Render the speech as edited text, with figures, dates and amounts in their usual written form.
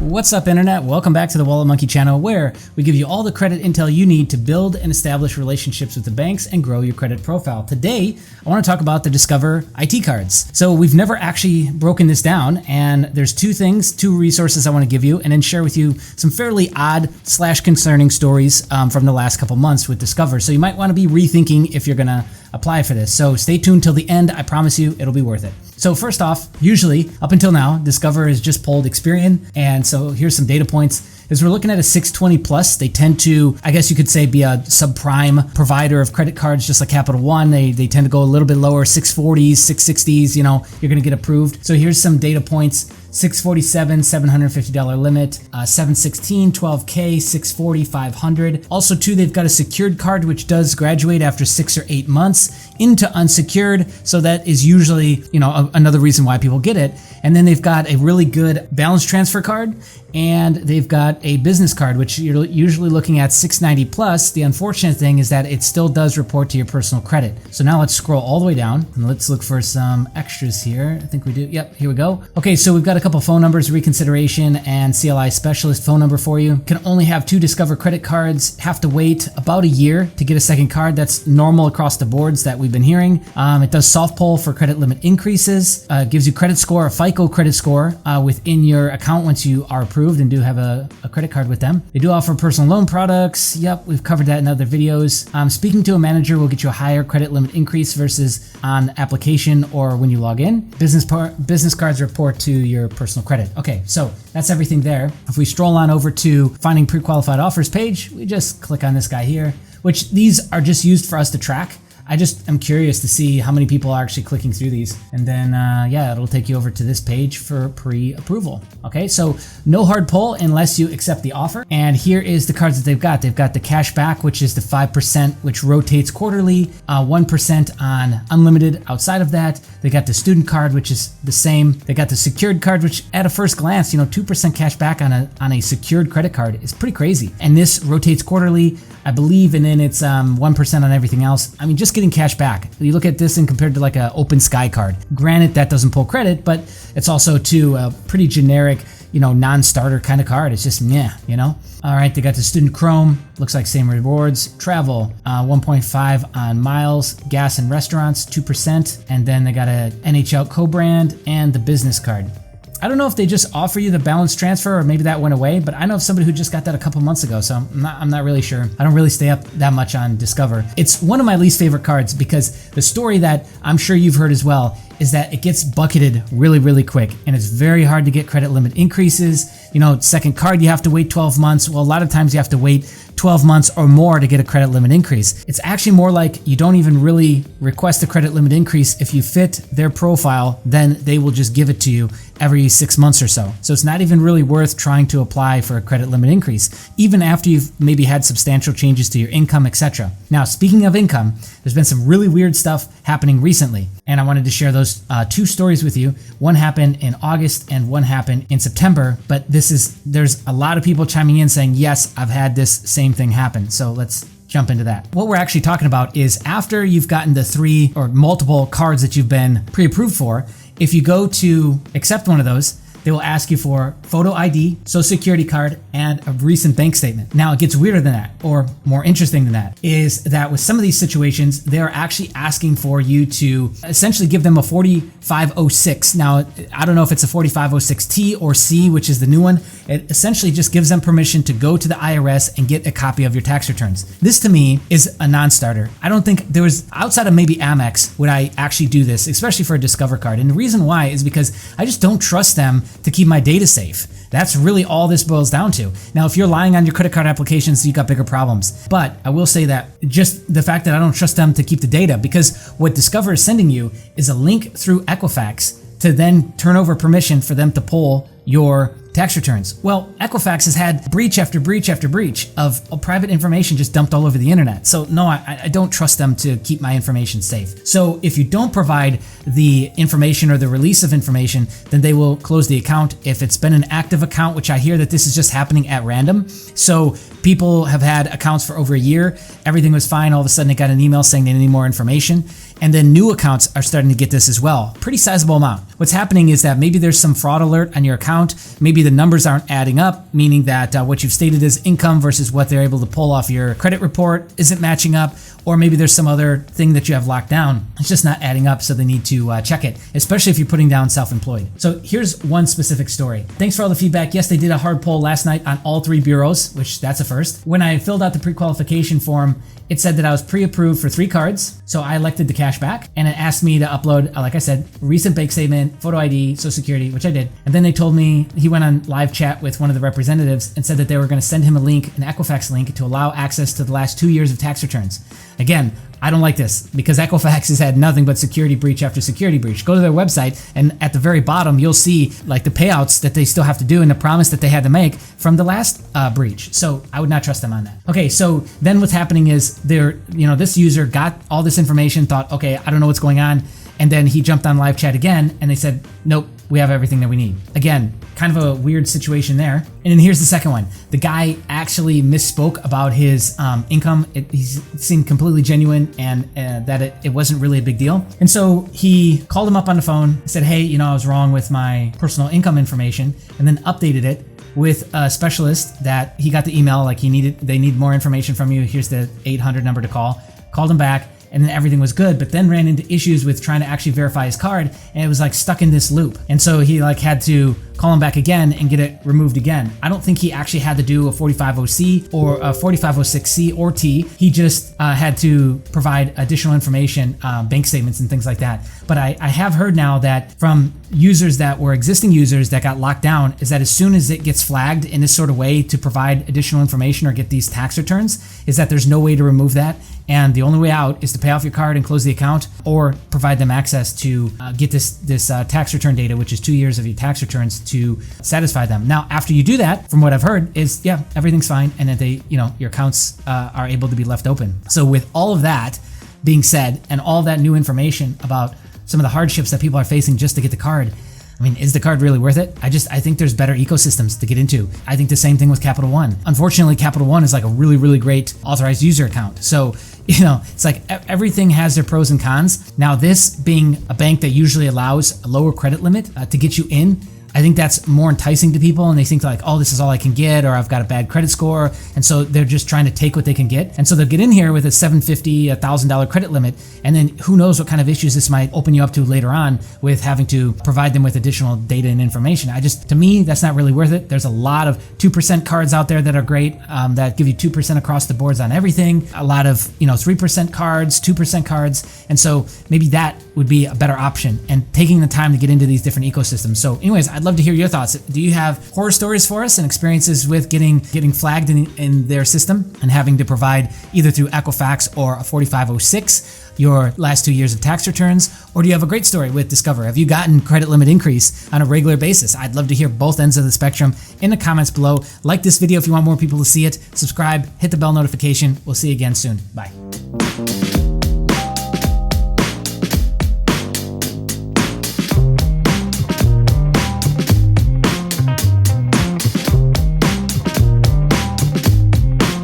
What's up, Internet? Welcome back to the Wallet Monkey channel, where we give you all the credit intel you need to build and establish relationships with the banks and grow your credit profile. Today, I want to talk about the DiscoverIT cards. So we've never actually broken this down, and there's two resources I want to give you, and then share with you some fairly odd / concerning stories from the last couple months with Discover. So you might want to be rethinking if you're going to apply for this. So stay tuned till the end. I promise you it'll be worth it. So first off, usually up until now, Discover has just pulled Experian. And so here's some data points. As we're looking at a 620 plus, they tend to, I guess you could say, be a subprime provider of credit cards, just like Capital One. They tend to go a little bit lower, 640s, 660s, you know, you're gonna get approved. So here's some data points. 647, $750 limit, 716, 12K, 640, 500. Also too, they've got a secured card, which does graduate after 6 or 8 months into unsecured. So that is usually, you know, another reason why people get it. And then they've got a really good balance transfer card, and they've got a business card, which you're usually looking at 690 plus. The unfortunate thing is that it still does report to your personal credit. So now let's scroll all the way down and let's look for some extras here. I think we do. Yep, here we go. Okay, so we've got a couple phone numbers, reconsideration and CLI specialist phone number for you. Can only have 2 Discover credit cards, have to wait about a year to get a second card. That's normal across the boards that we've been hearing. It does soft pull for credit limit increases, gives you credit score, a FICO credit score within your account once you are approved and do have a credit card with them. They do offer personal loan products. Yep, we've covered that in other videos. Speaking to a manager will get you a higher credit limit increase versus on application or when you log in. Business cards report to your personal credit. Okay, so that's everything there. If we stroll on over to finding pre-qualified offers page, we just click on this guy here, which these are just used for us to track. I just am curious to see how many people are actually clicking through these. And then, yeah, it'll take you over to this page for pre-approval. Okay, so no hard pull unless you accept the offer. And here is the cards that they've got. They've got the cash back, which is the 5%, which rotates quarterly, 1% on unlimited outside of that. They got the student card, which is the same. They got the secured card, which at a first glance, you know, 2% cash back on a secured credit card is pretty crazy. And this rotates quarterly, I believe, and then it's 1% on everything else. I mean, just getting cash back. You look at this and compared to like a Open Sky card. Granted, that doesn't pull credit, but it's also too a pretty generic, you know, non-starter kind of card. It's just meh, you know. All right, they got the student Chrome. Looks like same rewards. Travel, 1.5 on miles, gas and restaurants, 2%, and then they got a NHL co-brand and the business card. I don't know if they just offer you the balance transfer or maybe that went away, but I know of somebody who just got that a couple months ago, so I'm not really sure. I don't really stay up that much on Discover. It's one of my least favorite cards because the story that I'm sure you've heard as well is that it gets bucketed really, really quick, and it's very hard to get credit limit increases. You know, second card, you have to wait 12 months. Well, a lot of times you have to wait 12 months or more to get a credit limit increase. It's actually more like you don't even really request a credit limit increase. If you fit their profile, then they will just give it to you every 6 months or so. So it's not even really worth trying to apply for a credit limit increase, even after you've maybe had substantial changes to your income, etc. Now, speaking of income, there's been some really weird stuff happening recently, and I wanted to share those 2 stories with you. One happened in August and one happened in September, but there's a lot of people chiming in saying, yes, I've had this same thing happen. So let's jump into that. What we're actually talking about is after you've gotten the 3 or multiple cards that you've been pre-approved for, if you go to accept one of those, they will ask you for photo ID, social security card, and a recent bank statement. Now, it gets weirder than that, or more interesting than that, is that with some of these situations, they're actually asking for you to essentially give them a 4506. Now, I don't know if it's a 4506T or C, which is the new one. It essentially just gives them permission to go to the IRS and get a copy of your tax returns. This to me is a non-starter. I don't think there was, outside of maybe Amex, would I actually do this, especially for a Discover card. And the reason why is because I just don't trust them to keep my data safe. That's really all this boils down to. Now, if you're lying on your credit card applications, you got bigger problems. But I will say that just the fact that I don't trust them to keep the data, because what Discover is sending you is a link through Equifax to then turn over permission for them to pull your tax returns. Well, Equifax has had breach after breach after breach of private information just dumped all over the internet. So no, I don't trust them to keep my information safe. So if you don't provide the information or the release of information, then they will close the account. If it's been an active account, which I hear that this is just happening at random. So people have had accounts for over a year. Everything was fine. All of a sudden they got an email saying they need more information. And then new accounts are starting to get this as well. Pretty sizable amount. What's happening is that maybe there's some fraud alert on your account. Maybe the numbers aren't adding up, meaning that what you've stated as income versus what they're able to pull off your credit report isn't matching up. Or maybe there's some other thing that you have locked down. It's just not adding up, so they need to check it, especially if you're putting down self-employed. So here's one specific story. Thanks for all the feedback. Yes, they did a hard poll last night on all 3 bureaus, which that's a first. When I filled out the pre-qualification form, it said that I was pre-approved for 3 cards, so I elected the cash back, and it asked me to upload, like I said, recent bank statement, photo ID, social security, which I did. And then they told me, he went on live chat with one of the representatives and said that they were going to send him a link, an Equifax link, to allow access to the last 2 years of tax returns. Again, I don't like this because Equifax has had nothing but security breach after security breach. Go to their website, and at the very bottom, you'll see like the payouts that they still have to do and the promise that they had to make from the last breach. So I would not trust them on that. Okay, so then what's happening is this user got all this information, thought, okay, I don't know what's going on. And then he jumped on live chat again and they said, nope, we have everything that we need. Again, kind of a weird situation there. And then here's the second one. The guy actually misspoke about his income. He seemed completely genuine and that it wasn't really a big deal. And so he called him up on the phone, said, hey, I was wrong with my personal income information, and then updated it with a specialist that he got the email like they need more information from you. Here's the 800 number to call. Called him back. And then everything was good, but then ran into issues with trying to actually verify his card, and it was like stuck in this loop. And so he had to call him back again and get it removed again. I don't think he actually had to do a 450C or a 4506C or T. He just had to provide additional information, bank statements and things like that. But I have heard now that from users that were existing users that got locked down is that as soon as it gets flagged in this sort of way to provide additional information or get these tax returns, is that there's no way to remove that. And the only way out is to pay off your card and close the account, or provide them access to get this tax return data, which is 2 years of your tax returns, to satisfy them. Now, after you do that, from what I've heard, is everything's fine, and that your accounts are able to be left open. So with all of that being said, and all that new information about some of the hardships that people are facing just to get the card, I mean, is the card really worth it? I think there's better ecosystems to get into. I think the same thing with Capital One. Unfortunately, Capital One is like a really, really great authorized user account. So, it's like everything has their pros and cons. Now, this being a bank that usually allows a lower credit limit to get you in, I think that's more enticing to people, and they think like, oh, this is all I can get, or I've got a bad credit score, and so they're just trying to take what they can get. And so they'll get in here with a $750, $1,000 credit limit, and then who knows what kind of issues this might open you up to later on with having to provide them with additional data and information. To me, that's not really worth it. There's a lot of 2% cards out there that are great, that give you 2% across the boards on everything. A lot of 3% cards, 2% cards, and so maybe that would be a better option, and taking the time to get into these different ecosystems. So anyways, I'd love to hear your thoughts. Do you have horror stories for us and experiences with getting flagged in their system and having to provide either through Equifax or a 4506 your last 2 years of tax returns? Or do you have a great story with Discover? Have you gotten credit limit increase on a regular basis? I'd love to hear both ends of the spectrum in the comments below. Like this video if you want more people to see it. Subscribe, hit the bell notification. We'll see you again soon. Bye.